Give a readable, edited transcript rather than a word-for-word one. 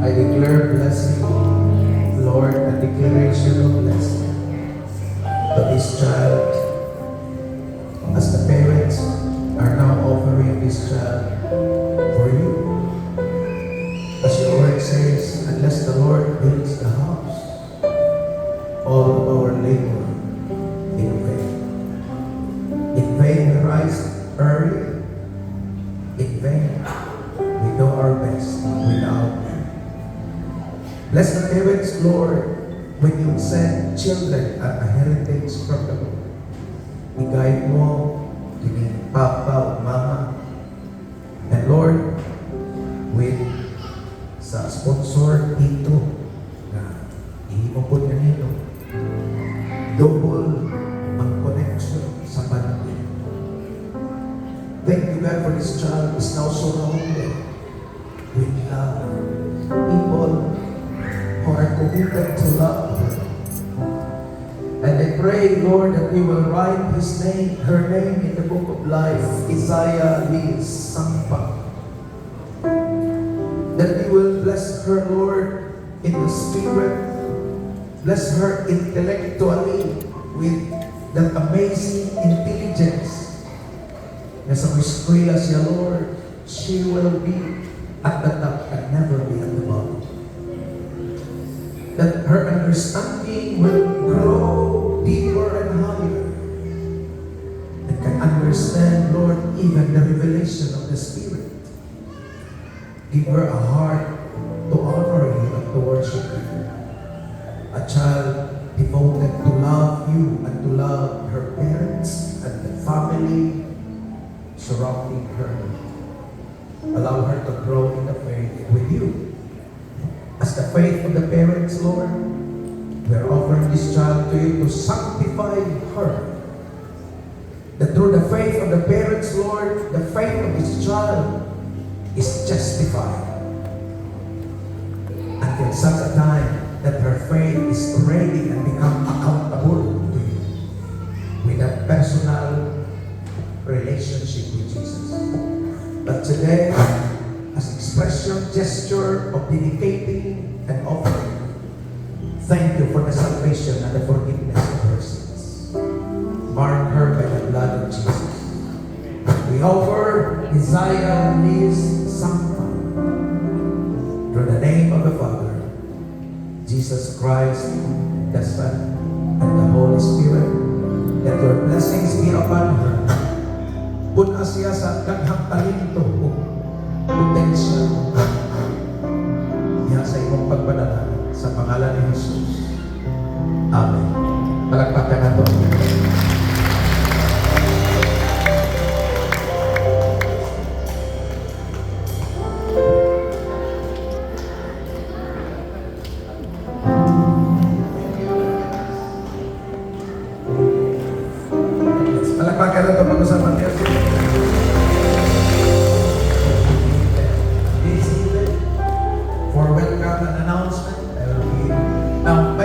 I declare blessing, Lord, a declaration of blessing to this child as the parents are now offering this child for you. As your word says, unless the Lord builds the house, all of our labor in vain. In vain we rise early, in vain we do our best without you. Bless the parents, Lord, when you send children at a heritage from the Lord. I-guide mo, kini Papa o Mama. And Lord, with sa sponsor dito na ihimupod na nito, double ang connection sa panamin. Thank you, God, for this child is now surrounded with love. People who are committed to love her. And I pray, Lord, that you will write her name in the book of life, Isaiah Liz Sampa. That you will bless her, Lord, in the spirit. Bless her intellectually with that amazing intelligence. Na sa eskwela siya, Lord, she will be at the top and never be at the bottom. That her understanding will grow deeper and higher and can understand, Lord, even the revelation of the Spirit. Give her a heart to honor you and to worship you. A child devoted to love you and to love her parents and the family surrounding her. Allow her to grow in the faith with you. As the faith of the parents, Lord, we are offering this child to you to sanctify her. That through the faith of the parents, Lord, the faith of this child is justified. Until such a time that her faith is ready and become accountable to you with a personal relationship with Jesus. But today, as expression, gesture of dedicating and offering, thank you for the salvation and the forgiveness of her sins. Mark her by the blood of Jesus. We offer Isaiah Liz Sampa through the name of the Father, Jesus Christ, the Son, and the Holy Spirit, that your blessings be upon her. Puna siya sa daghang talento o potential niya sa imong pagpadala sa pangalan ni Jesus. Amen. Palakpakan nato. Palakpakan nato.